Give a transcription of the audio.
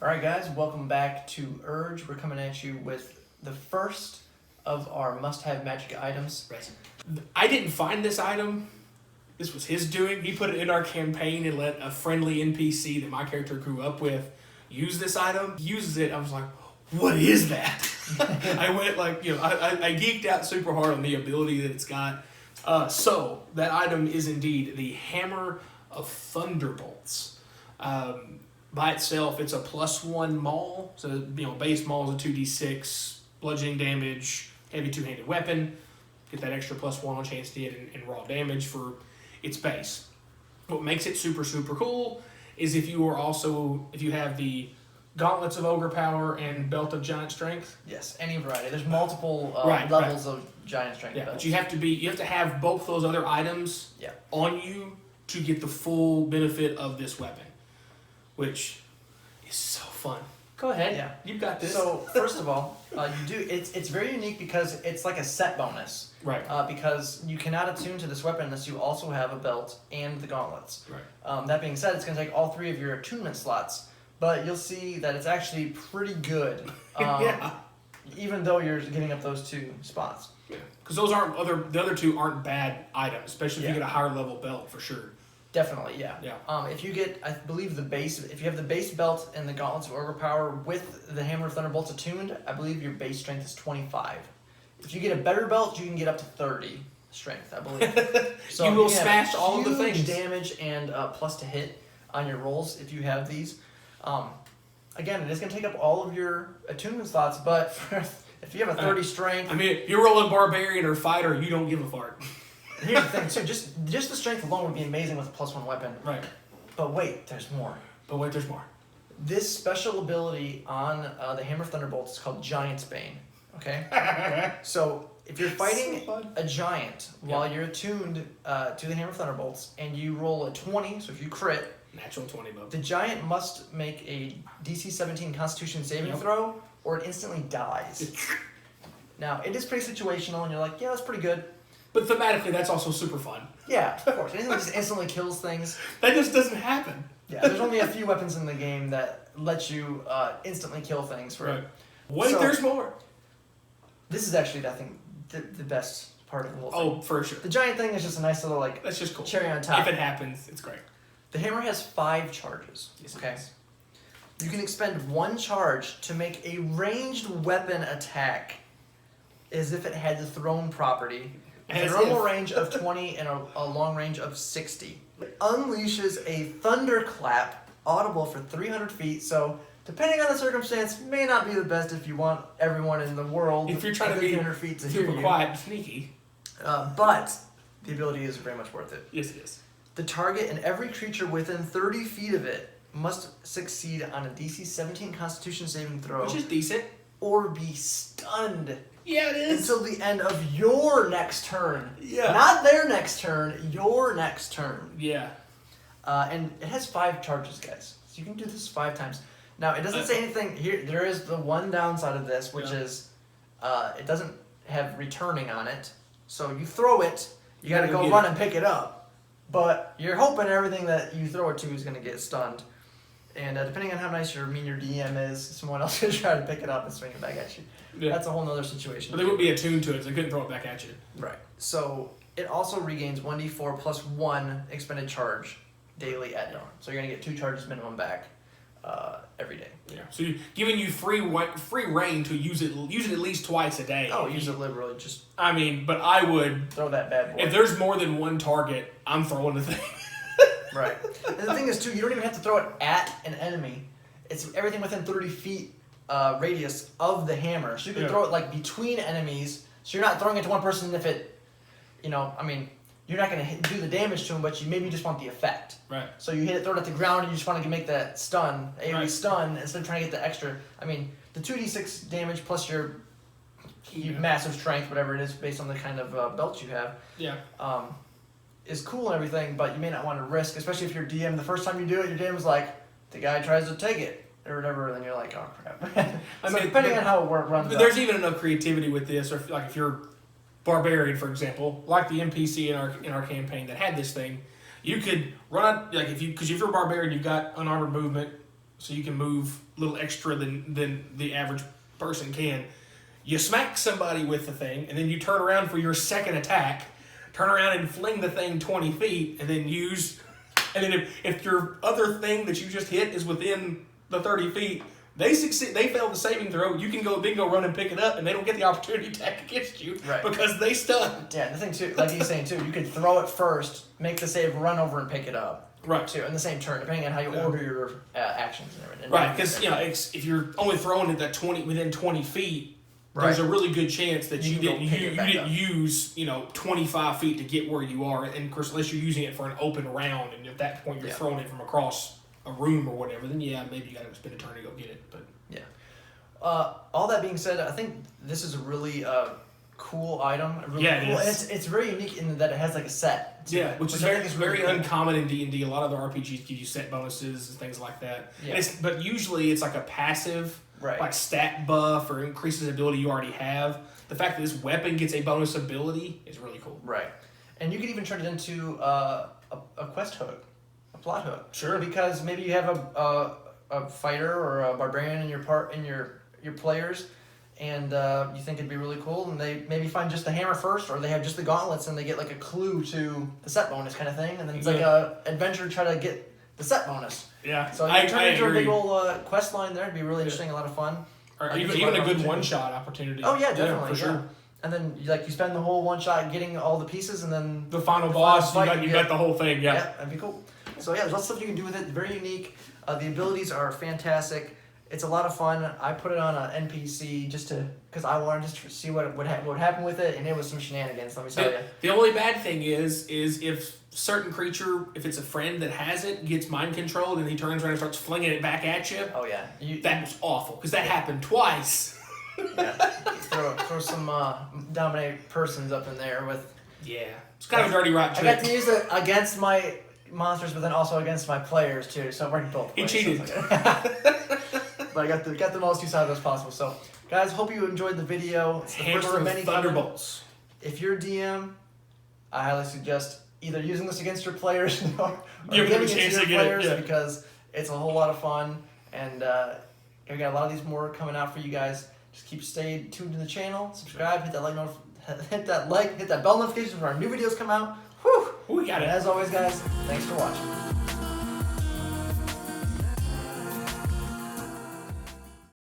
Alright guys, welcome back to Urge. We're coming at you with the first of our must-have magic items. Right. I didn't find this item. This was his doing. He put it in our campaign and let a friendly NPC that my character grew up with use this item. He uses it. I was like, what is that? I went like, I geeked out super hard on the ability that it's got. So that item is indeed the Hammer of Thunderbolts. By itself, it's a +1 maul. So, base maul is a 2d6, bludgeoning damage, heavy two-handed weapon. Get that extra +1 on chance to hit and raw damage for its base. What makes it super, super cool is if you have the gauntlets of ogre power and belt of giant strength. Yes, any variety. There's multiple levels of giant strength belts. But you have to have both those other items on you to get the full benefit of this weapon, which is so fun. Go ahead. Yeah, you've got this. So first of all, it's very unique because it's like a set bonus. Right. Because you cannot attune to this weapon unless you also have a belt and the gauntlets. Right. That being said, it's going to take all 3 of your attunement slots, but you'll see that it's actually pretty good. Even though you're getting up those 2 spots. Yeah. Because the other 2 aren't bad items, especially if you get a higher level belt for sure. Definitely, yeah. If you get, I believe if you have the base belt and the gauntlets of ogre power with the Hammer of Thunderbolts attuned, I believe your base strength is 25. If you get a better belt, you can get up to 30 strength, I believe. So you will smash all of the things. Damage and plus to hit on your rolls if you have these. Again, it is going to take up all of your attunement slots, but if you have a 30 strength... I mean, if you're rolling barbarian or fighter, you don't give a fart. Here's the thing, too. Just the strength alone would be amazing with a +1 weapon. Right. But wait, there's more. This special ability on the Hammer of Thunderbolts is called Giant's Bane. Okay? So, if you're fighting a giant while you're attuned to the Hammer of Thunderbolts and you roll a 20, so if you crit... Natural 20, bub. The giant must make a DC 17 Constitution saving throw or it instantly dies. Now, it is pretty situational and you're like, yeah, that's pretty good. But thematically, that's also super fun. Yeah, of course. Anything that just instantly kills things. That just doesn't happen. Yeah, there's only a few weapons in the game that let you instantly kill things. Wait, there's more. This is actually, I think, the best part of the whole thing. Oh, for sure. The giant thing is just a nice little, that's just cool. Cherry on top. If it happens, it's great. The hammer has 5 charges. Yes, okay. You can expend 1 charge to make a ranged weapon attack as if it had the thrown property. A normal range of 20 and a long range of 60. It unleashes a thunderclap, audible for 300 feet, so depending on the circumstance, may not be the best if you want everyone in the world if you're trying to be 300 feet to super hear quiet and sneaky. But the ability is very much worth it. Yes, it is. The target and every creature within 30 feet of it must succeed on a DC 17 Constitution saving throw. Which is decent. Or be stunned. Yeah, it is. Until the end of your next turn. Yeah. Not their next turn, your next turn. Yeah. And it has 5 charges, guys. So you can do this 5 times. Now, it doesn't say anything here. There is the one downside of this, which is it doesn't have returning on it. So you throw it, you got to go run and pick it up. But you're hoping everything that you throw it to is going to get stunned. And depending on how nice your DM is, someone else could try to pick it up and swing it back at you. Yeah. That's a whole nother situation. But they wouldn't be attuned to it, so they couldn't throw it back at you. Right. So it also regains 1d4 plus 1 expended charge daily at dawn. So you're going to get 2 charges minimum back every day. Yeah. So giving you free reign to use it at least twice a day. Oh, use it liberally. But I would throw that bad boy. If there's more than 1 target, I'm throwing the thing. Right. And the thing is, too, you don't even have to throw it at an enemy. It's everything within 30 feet radius of the hammer. So you can throw it between enemies. So you're not throwing it to one person if it, you're not going to do the damage to him, but you maybe just want the effect. Right. So you hit it, throw it at the ground, and you just want to make that stun, AoE stun, instead of trying to get the extra. The 2d6 damage plus your massive strength, whatever it is, based on the kind of belt you have. Yeah. Is cool and everything, but you may not want to risk, especially if your DM, the first time you do it, your DM's like, the guy tries to take it, or whatever, and then you're like, oh crap. Depending on how it runs. But there's even enough creativity with this, or if you're barbarian, for example, like the NPC in our campaign that had this thing, you could run because if you're a barbarian, you've got unarmored movement, so you can move a little extra than the average person can. You smack somebody with the thing, and then you turn around for your second attack, turn around and fling the thing 20 feet, and then use... And then if your other thing that you just hit is within the 30 feet, they succeed. They fail the saving throw. You can go run and pick it up, and they don't get the opportunity to attack against you because they stunned. Yeah, the thing too, like he's saying too, you could throw it first, make the save, run over and pick it up. Right. Too, in the same turn, depending on how you order your actions and everything. Right, because if you're only throwing it within 20 feet, there's a really good chance that you didn't use 25 feet to get where you are, and of course, unless you're using it for an open round, and at that point you're throwing it from across a room or whatever, then maybe you got to spend a turn to go get it. But all that being said, I think this is a really cool item. Really it cool. is. And it's very unique in that it has like a set. Which is very cool. Uncommon in D&D. A lot of the RPGs give you set bonuses and things like that. Yeah. But usually it's like a passive, like stat buff or increases ability you already have. The fact that this weapon gets a bonus ability is really cool. Right, and you can even turn it into a quest hook, a plot hook. Sure. Because maybe you have a fighter or a barbarian in your players, and you think it'd be really cool, and they maybe find just the hammer first, or they have just the gauntlets, and they get like a clue to the set bonus kind of thing, and then it's like a adventure try to get the set bonus. Yeah, so you turn it into a big old quest line there. It'd be really interesting, a lot of fun. Or even a good one-shot opportunity. Oh yeah, definitely, for sure. And then you spend the whole one shot getting all the pieces, and then the final boss, you got the whole thing. Yeah, that'd be cool. So there's lots of stuff you can do with it. Very unique. The abilities are fantastic. It's a lot of fun. I put it on an NPC because I wanted to see what would happen with it, and it was some shenanigans. Let me tell you. The only bad thing is if certain creature, if it's a friend that has it, gets mind controlled, and he turns around and starts flinging it back at you. Oh yeah, that was awful because that happened twice. Throw some dominate persons up in there with. Yeah, it's kind of a dirty right trick. I got to use it against my monsters, but then also against my players too. So it worked both ways. He cheated. But I got the most use out of it as possible. So, guys, hope you enjoyed the video. It's the first of many Thunderbolts. If you're DM, I highly suggest either using this against your players or giving them a chance to get it, because it's a whole lot of fun, and we got a lot of these more coming out for you guys. Just stay tuned to the channel, subscribe, hit that bell notification when our new videos come out. Whew! We got it. And as always, guys, thanks for watching.